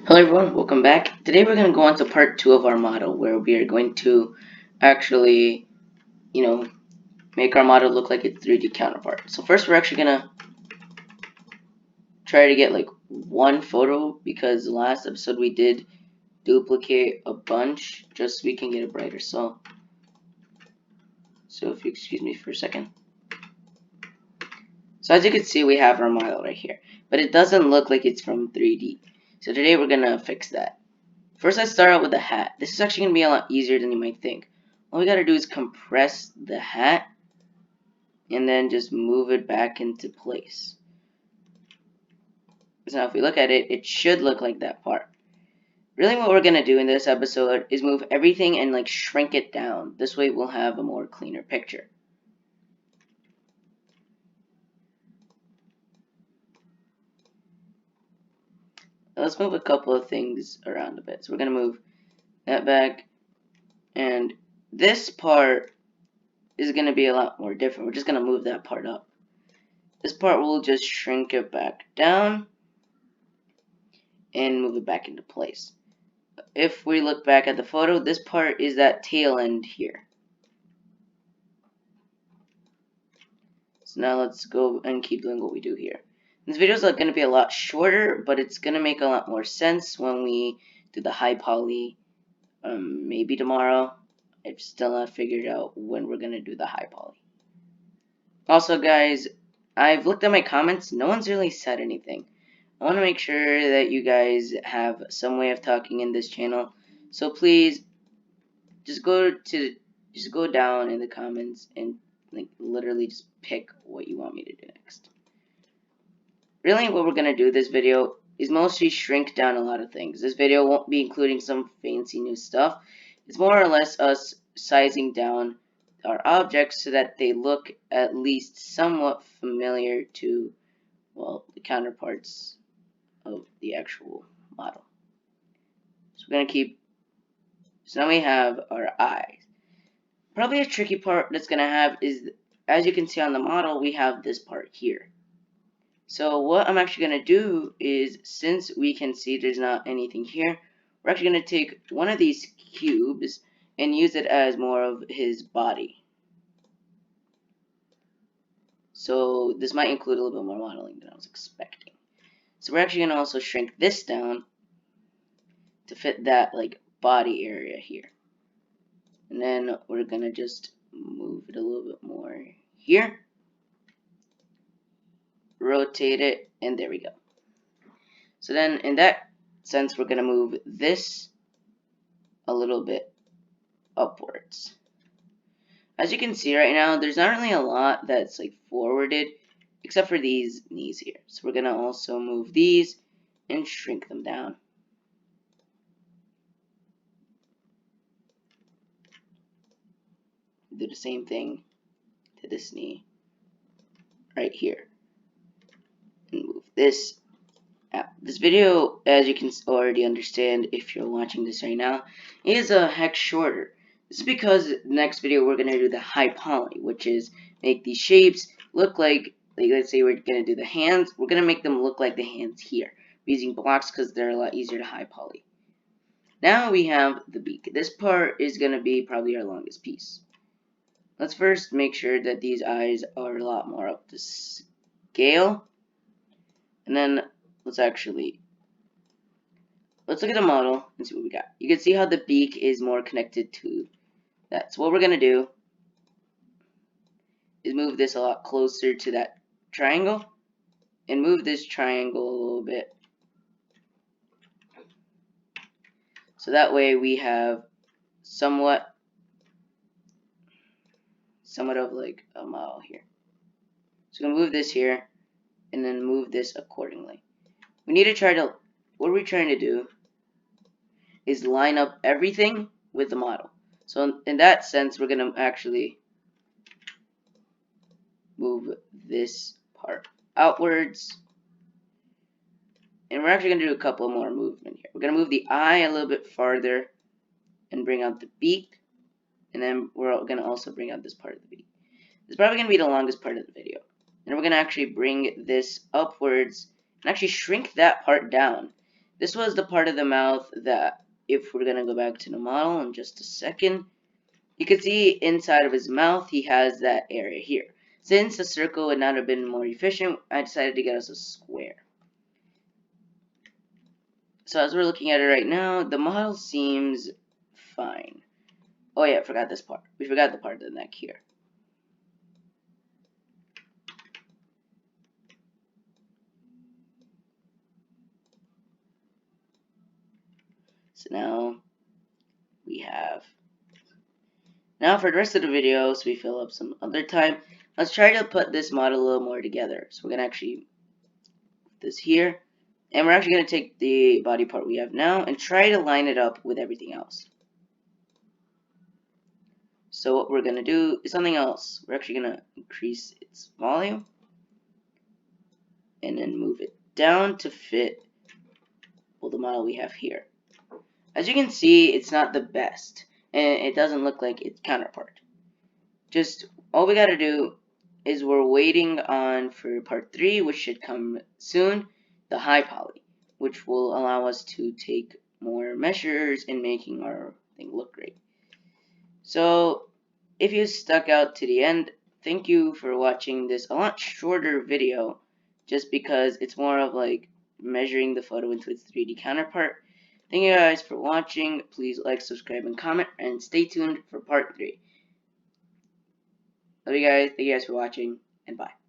Hello everyone, welcome back. Today we're going to go on to part 2 of our model where we are going to actually, make our model look like its 3D counterpart. So first we're actually going to try to get like one photo because last episode we did duplicate a bunch just so we can get it brighter. So if you excuse me for a second. So as you can see we have our model right here, but it doesn't look like it's from 3D. So today we're going to fix that. First, let's start out with the hat. This is actually going to be a lot easier than you might think. All we got to do is compress the hat and then just move it back into place. So now if we look at it, it should look like that part. Really what we're going to do in this episode is move everything and like shrink it down. This way we'll have a more cleaner picture. Now let's move a couple of things around a bit. So we're going to move that back, and this part is going to be a lot more different. We're just going to move that part up. This part will just shrink it back down and move it back into place. If we look back at the photo, this part is that tail end here. So now let's go and keep doing what we do here. This video is going to be a lot shorter, but it's going to make a lot more sense when we do the high poly, maybe tomorrow. I've still not figured out when we're going to do the high poly. Also guys, I've looked at my comments, no one's really said anything. I want to make sure that you guys have some way of talking in this channel, so please just go down in the comments and like literally just pick what you want me to do next. Really what we're going to do this video is mostly shrink down a lot of things. This video won't be including some fancy new stuff. It's more or less us sizing down our objects so that they look at least somewhat familiar to, well, the counterparts of the actual model. So we're going to keep, so now we have our eyes. Probably a tricky part that's going to have is, as you can see on the model, we have this part here. So what I'm actually going to do is, since we can see there's not anything here, we're actually going to take one of these cubes and use it as more of his body. So this might include a little bit more modeling than I was expecting. So we're actually going to also shrink this down to fit that like body area here. And then we're going to just move it a little bit more here. Rotate it, and there we go. So then in that sense, we're going to move this a little bit upwards. As you can see right now, there's not really a lot that's like forwarded except for these knees here. So we're going to also move these and shrink them down. Do the same thing to this knee right here. And move this out. This video, as you can already understand if you're watching this right now, is a heck shorter. This is because the next video we're going to do the high poly, which is make these shapes look like let's say we're going to do the hands, we're going to make them look like the hands here, using blocks because they're a lot easier to high poly. Now we have the beak. This part is going to be probably our longest piece. Let's first make sure that these eyes are a lot more up to scale. And then let's look at the model and see what we got. You can see how the beak is more connected to that. So what we're going to do is move this a lot closer to that triangle and move this triangle a little bit. So that way we have somewhat of like a model here. So I'm going to move this here and then move this accordingly. We need to what we're trying to do is line up everything with the model. So in that sense, we're going to actually move this part outwards. And we're actually going to do a couple more movement here. We're going to move the eye a little bit farther and bring out the beak. And then we're going to also bring out this part of the beak. This is probably going to be the longest part of the video. And we're going to actually bring this upwards and actually shrink that part down. This was the part of the mouth that, if we're going to go back to the model in just a second, you can see inside of his mouth he has that area here. Since a circle would not have been more efficient, I decided to get us a square. So as we're looking at it right now, the model seems fine. Oh yeah, I forgot this part. We forgot the part of the neck here. So now we have. Now for the rest of the video, so we fill up some other time, let's try to put this model a little more together. So we're going to actually put this here. And we're actually going to take the body part we have now and try to line it up with everything else. So what we're going to do is something else. We're actually going to increase its volume and then move it down to fit, well, the model we have here. As you can see, it's not the best, and it doesn't look like its counterpart. Just all we got to do is we're waiting on for part 3, which should come soon, the high poly, which will allow us to take more measures in making our thing look great. So if you stuck out to the end, thank you for watching this a lot shorter video, just because it's more of like measuring the photo into its 3D counterpart. Thank you guys for watching. Please like, subscribe, and comment, and stay tuned for part 3. Love you guys. Thank you guys for watching, and bye.